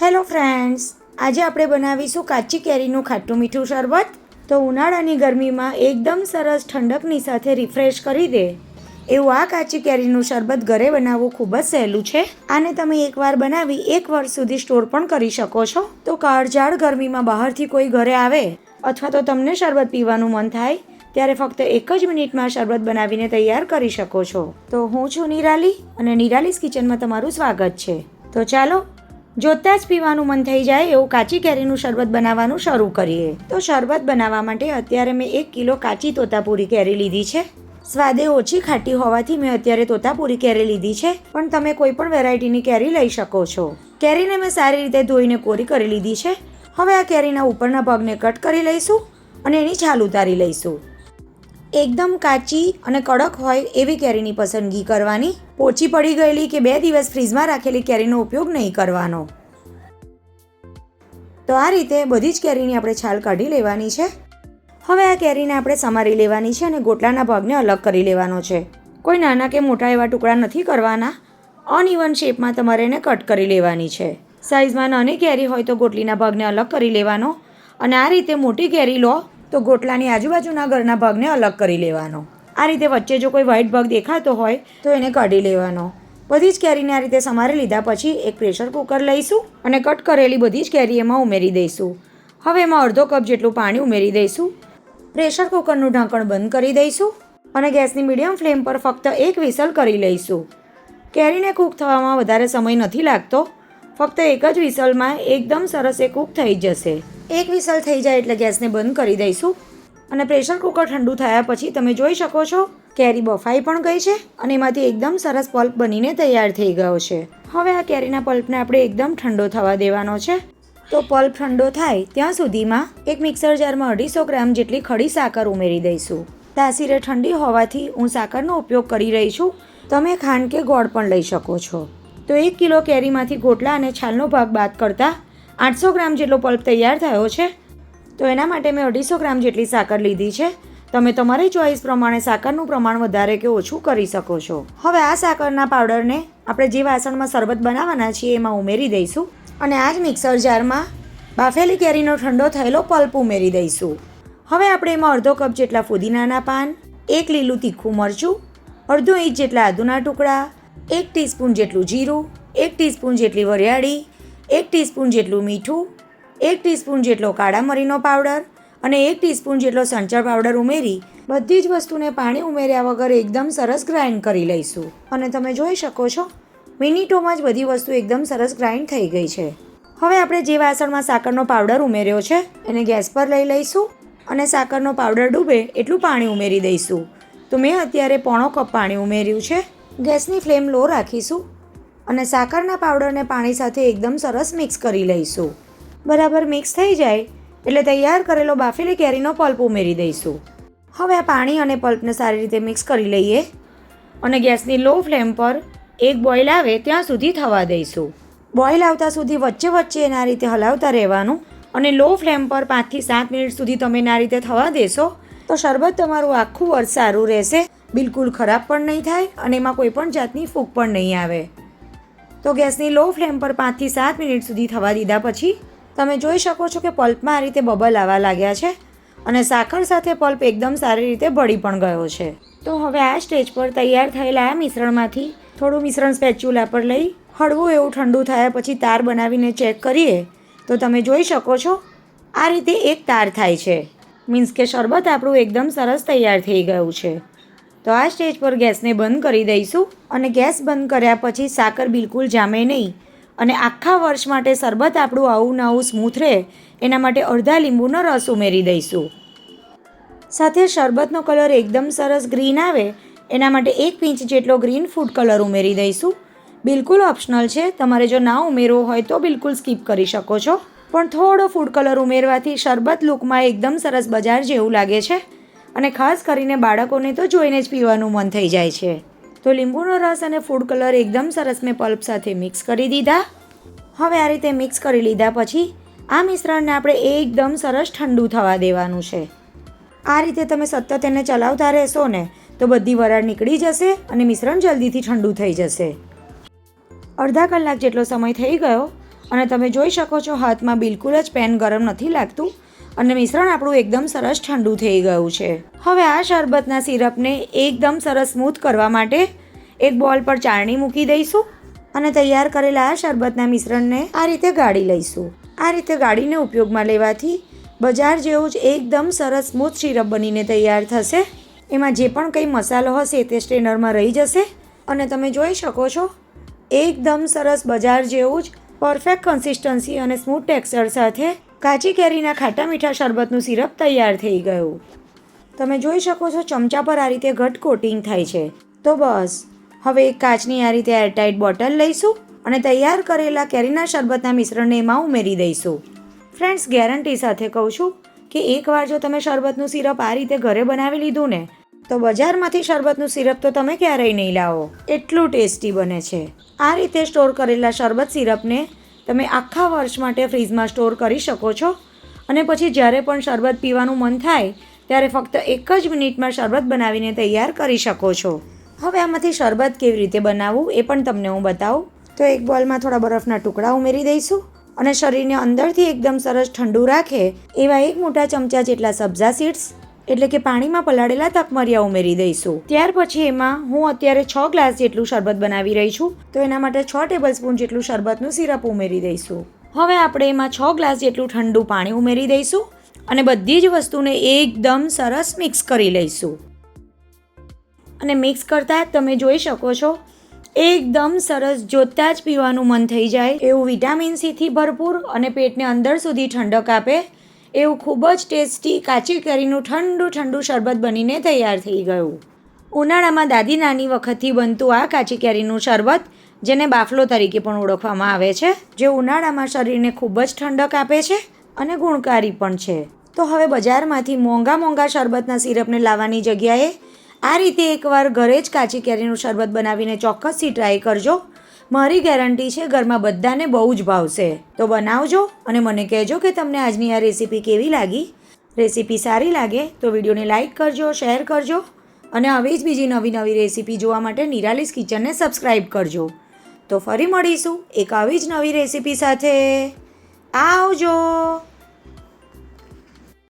Hello friends, આજે આપણે બનાવીશું કાચી કેરીનું ખાટું મીઠું શરબત. તો ઉનાળાની ગરમીમાં એકદમ સરસ ઠંડકની સાથે રિફ્રેશ કરી દે એવું આ કાચી કેરીનું શરબત ઘરે બનાવવું ખૂબ જ સહેલું છે. આને તમે એકવાર બનાવી 1 વર્ષ સુધી સ્ટોર પણ કરી શકો છો. તો કાળઝાળ ગરમીમાં બહારથી કોઈ ઘરે આવે અથવા તો તમને શરબત પીવાનું મન થાય ત્યારે ફક્ત 1 જ મિનિટમાં શરબત બનાવીને તૈયાર કરી શકો છો. તો હું છું નિરાલી અને નિરાલીસ કિચનમાં તમારું સ્વાગત છે. તો ચાલો જોતાં જ પીવાનું મન થઈ જાય એવું કાચી કેરીનું શરબત બનાવવાનું શરૂ કરીએ. તો શરબત બનાવવા માટે અત્યારે મેં 1 કિલો કાચી તોતાપુરી કેરી લીધી છે. સ્વાદે ઓછી ખાટી હોવાથી મેં અત્યારે તોતાપુરી કેરી લીધી છે, પણ તમે કોઈ પણ વેરાયટીની કેરી લઈ શકો છો. કેરીને મેં સારી રીતે ધોઈને કોરી કરી લીધી છે. હવે આ કેરીના ઉપરના ભાગને કટ કરી લઈશું અને એની છાલ ઉતારી લઈશું. એકદમ કાચી અને કડક હોય એવી કેરીની પસંદગી કરવાની. પોચી પડી ગયેલી કે 2 દિવસ ફ્રીઝમાં રાખેલી કેરીનો ઉપયોગ નહીં કરવાનો. તો આ રીતે બધી જ કેરીની આપણે છાલ કાઢી લેવાની છે. હવે આ કેરીને આપણે સમારી લેવાની છે અને ગોટલાના ભાગને અલગ કરી લેવાનો છે. કોઈ નાના કે મોટા એવા ટુકડા નથી કરવાના. અનઇવન શેપમાં તમારે એને કટ કરી લેવાની છે. સાઇઝમાં નાની કેરી હોય તો ગોટલીના ભાગને અલગ કરી લેવાનો અને આ રીતે મોટી કેરી લો તો ગોટલાની આજુબાજુના ઘરના ભાગને અલગ કરી લેવાનો. આ રીતે વચ્ચે જો કોઈ વ્હાઈટ ભાગ દેખાતો હોય તો એને કાઢી લેવાનો. બધી જ કેરીને આ રીતે સમારી લીધા પછી એક પ્રેશર કુકર લઈશું અને કટ કરેલી બધી જ કેરી એમાં ઉમેરી દઈશું. હવે એમાં અડધો કપ જેટલું પાણી ઉમેરી દઈશું. પ્રેશર કુકરનું ઢાંકણ બંધ કરી દઈશું અને ગેસની મીડિયમ ફ્લેમ પર ફક્ત 1 વિસલ કરી લઈશું. કેરીને કૂક થવામાં વધારે સમય નથી લાગતો. ફક્ત 1 જ વિસલમાં એકદમ સરસ એ કૂક થઈ જશે. 1 વિસલ થઈ જાય એટલે ગેસને બંધ કરી દઈશું અને પ્રેશર કુકર ઠંડુ થયા પછી તમે જોઈ શકો છો કેરી બફાઈ પણ ગઈ છે અને એમાંથી એકદમ સરસ પલ્પ બનીને તૈયાર થઈ ગયો છે. હવે આ કેરીના પલ્પને આપણે એકદમ ઠંડો થવા દેવાનો છે. તો પલ્પ ઠંડો થાય ત્યાં સુધીમાં એક મિક્સર જારમાં 250 ગ્રામ જેટલી ખડી સાકર ઉમેરી દઈશું. તાસીરે ઠંડી હોવાથી હું સાકરનો ઉપયોગ કરી રહી છું. તમે ખાંડ કે ગોળ પણ લઈ શકો છો. તો 1 કિલો કેરીમાંથી ગોટલા અને છાલનો ભાગ બાદ કરતાં 800 ગ્રામ જેટલો પલ્પ તૈયાર થયો છે. તો એના માટે મેં 250 ગ્રામ જેટલી સાકર લીધી છે. તમે તમારી ચોઈસ પ્રમાણે સાકરનું પ્રમાણ વધારે કે ઓછું કરી શકો છો. હવે આ સાકરના પાવડરને આપણે જે વાસણમાં શરબત બનાવવાના છીએ એમાં ઉમેરી દઈશું અને આ જ મિક્સર જારમાં બાફેલી કેરીનો ઠંડો થયેલો પલ્પ ઉમેરી દઈશું. હવે આપણે એમાં અડધો કપ જેટલા ફુદીનાના પાન, 1 લીલું તીખું મરચું, અડધો ઇંચ જેટલા આદુના ટુકડા, 1 ટીસ્પૂન જેટલું જીરું, 1 ટીસ્પૂન જેટલી વરિયાળી, 1 ટીસ્પૂન જેટલું મીઠું, 1 ટીસ્પૂન જેટલો કાળા મરીનો પાવડર અને 1 ટીસ્પૂન જેટલો સંચળ પાવડર ઉમેરી બધી જ વસ્તુને પાણી ઉમેર્યા વગર એકદમ સરસ ગ્રાઇન્ડ કરી લઈશું. અને તમે જોઈ શકો છો મિનિટોમાં જ બધી વસ્તુ એકદમ સરસ ગ્રાઇન્ડ થઈ ગઈ છે. હવે આપણે જે વાસણમાં સાકરનો પાવડર ઉમેર્યો છે એને ગેસ પર લઈ લઈશું અને સાકરનો પાવડર ડૂબે એટલું પાણી ઉમેરી દઈશું. તો મેં અત્યારે 1/4 કપ પાણી ઉમેર્યું છે. ગેસની ફ્લેમ લો રાખીશું અને સાકરના પાવડરને પાણી સાથે એકદમ સરસ મિક્સ કરી લઈશું. બરાબર મિક્સ થઈ જાય એટલે તૈયાર કરેલો બાફેલી કેરીનો પલ્પ ઉમેરી દઈશું. હવે આ પાણી અને પલ્પને સારી રીતે મિક્સ કરી લઈએ અને ગેસની લો ફ્લેમ પર એક બોઇલ આવે ત્યાં સુધી થવા દઈશું. બોઇલ આવતા સુધી વચ્ચે વચ્ચે એના રીતે હલાવતા રહેવાનું અને લો ફ્લેમ પર 5 થી 7 મિનિટ સુધી તમે એના રીતે થવા દેશો તો શરબત તમારું આખું વર્ષ સારું રહેશે. બિલકુલ ખરાબ પણ નહીં થાય અને એમાં કોઈ પણ જાતની ફૂગ પણ નહીં આવે. તો ગેસની લો ફ્લેમ પર 5 થી 7 મિનિટ સુધી થવા દીધા પછી તમે જોઈ શકો છો કે પલ્પમાં આ રીતે બબલ આવવા લાગ્યા છે અને સાકર સાથે પલ્પ એકદમ સારી રીતે ભળી પણ ગયો છે. તો હવે આ સ્ટેજ પર તૈયાર થયેલા આ મિશ્રણમાંથી થોડું મિશ્રણ સ્પેચ્યુલા પર લઈ હળવું એવું ઠંડુ થયા પછી તાર બનાવીને ચેક કરીએ તો તમે જોઈ શકો છો આ રીતે એક તાર થાય છે. મીન્સ કે શરબત આપણું એકદમ સરસ તૈયાર થઈ ગયું છે. તો આ સ્ટેજ પર ગેસને બંધ કરી દઈશું અને ગેસ બંધ કર્યા પછી સાકર બિલકુલ જામે નહીં અને આખા વર્ષ માટે શરબત આપણું આવું નવું સ્મૂથ રહે એના માટે અડધા લીંબુનો રસ ઉમેરી દઈશું. સાથે શરબતનો કલર એકદમ સરસ ગ્રીન આવે એના માટે 1 પિંચ જેટલો ગ્રીન ફૂડ કલર ઉમેરી દઈશું. બિલકુલ ઓપ્શનલ છે. તમારે જો ના ઉમેરવો હોય તો બિલકુલ સ્કીપ કરી શકો છો. પણ થોડો ફૂડ કલર ઉમેરવાથી શરબત લુકમાં એકદમ સરસ બજાર જેવું લાગે છે અને ખાસ કરીને બાળકોને તો જોઈને જ પીવાનું મન થઈ જાય છે. તો લીંબુનો રસ અને ફૂડ કલર એકદમ સરસ મેં પલ્પ સાથે મિક્સ કરી દીધા. હવે આ રીતે મિક્સ કરી લીધા પછી આ મિશ્રણને આપણે એકદમ સરસ ઠંડુ થવા દેવાનું છે. આ રીતે તમે સતત એને ચલાવતા રહેશો ને તો બધી વરાળ નીકળી જશે અને મિશ્રણ જલ્દીથી ઠંડુ થઈ જશે. અડધા કલાક જેટલો સમય થઈ ગયો અને તમે જોઈ શકો છો હાથમાં બિલકુલ જ પેન ગરમ નથી લાગતું અને મિશ્રણ આપણું એકદમ સરસ ઠંડુ થઈ ગયું છે. હવે આ શરબતના સિરપને એકદમ સરસ સ્મૂથ કરવા માટે એક બોલ પર ચાળણી મૂકી દઈશું અને તૈયાર કરેલા આ શરબતના મિશ્રણને આ રીતે ગાળી લઈશું. આ રીતે ગાળીને ઉપયોગમાં લેવાથી બજાર જેવું જ એકદમ સરસ સ્મૂથ સિરપ બનીને તૈયાર થશે. એમાં જે પણ કંઈ મસાલો હશે તે સ્ટ્રેનરમાં રહી જશે અને તમે જોઈ શકો છો એકદમ સરસ બજાર જેવું જ પરફેક્ટ કન્સિસ્ટન્સી અને સ્મૂથ ટેક્સચર સાથે કાચી કેરીના ખાટા મીઠા શરબતનું સિરપ તૈયાર થઈ ગયું. તમે જોઈ શકો છો ચમચા પર આ રીતે ઘટ કોટિંગ થાય છે. તો બસ હવે એક કાચની આ રીતે એરટાઇટ બોટલ લઈશું અને તૈયાર કરેલા કેરીના શરબતના મિશ્રણને એમાં ઉમેરી દઈશું. ફ્રેન્ડ્સ, ગેરંટી સાથે કહું છું કે એકવાર જો તમે શરબતનું સિરપ આ રીતે ઘરે બનાવી લીધું ને તો બજારમાંથી શરબતનું સિરપ તો તમે ક્યારેય નહીં લાવો, એટલું ટેસ્ટી બને છે. આ રીતે સ્ટોર કરેલા શરબત સિરપને તમે આખા વર્ષ માટે ફ્રીજમાં સ્ટોર કરી શકો છો અને પછી જ્યારે પણ શરબત પીવાનું મન થાય ત્યારે ફક્ત 1 જ મિનિટમાં શરબત બનાવીને તૈયાર કરી શકો છો. હવે આમાંથી શરબત કેવી રીતે બનાવવું એ પણ તમને હું બતાવું. તો એક બોલમાં થોડા બરફના ટુકડા ઉમેરી દઈશું અને શરીરને અંદરથી એકદમ સરસ ઠંડુ રાખે એવા 1 મોટા ચમચા જેટલા સબ્ઝા સીડ્સ એટલે કે પાણીમાં પલાળેલા તકમરિયા ઉમેરી દઈશું. ત્યાર પછી એમાં હું અત્યારે 6 ગ્લાસ જેટલું શરબત બનાવી રહી છું તો એના માટે 6 ટેબલસ્પૂન જેટલું શરબતનું સિરપ ઉમેરી દઈશું. હવે આપણે એમાં 6 ગ્લાસ જેટલું ઠંડુ પાણી ઉમેરી દઈશું અને બધી જ વસ્તુને એકદમ સરસ મિક્સ કરી લઈશું. અને મિક્સ કરતાં જ તમે જોઈ શકો છો એકદમ સરસ જોતાં જ પીવાનું મન થઈ જાય એવું વિટામિન સીથી ભરપૂર અને પેટને અંદર સુધી ઠંડક આપે એવું ખૂબ જ ટેસ્ટી કાચી કેરીનું ઠંડુ ઠંડુ શરબત બનીને તૈયાર થઈ ગયું. ઉનાળામાં દાદી નાની વખતથી બનતું આ કાચી કેરીનું શરબત, જેને બાફલો તરીકે પણ ઓળખવામાં આવે છે, જે ઉનાળામાં શરીરને ખૂબ જ ઠંડક આપે છે અને ગુણકારી પણ છે. તો હવે બજારમાંથી મોંઘા શરબતના સિરપને લાવવાની જગ્યાએ આ રીતે એકવાર ઘરે જ કાચી કેરીનું શરબત બનાવીને ચોક્કસથી ટ્રાય કરજો. મારી ગેરંટી છે ઘરમાં બધાને બહુ જ ભાવશે. તો બનાવજો અને મને કહેજો કે તમને આજની આ રેસીપી કેવી લાગી. રેસીપી સારી લાગે તો વિડીયોને લાઇક કરજો, શેર કરજો અને આવી જ બીજી નવી રેસીપી જોવા માટે નિરાલીસ કિચનને સબસ્ક્રાઈબ કરજો. તો ફરી મળીશું એક આવી જ નવી રેસીપી સાથે. આવજો.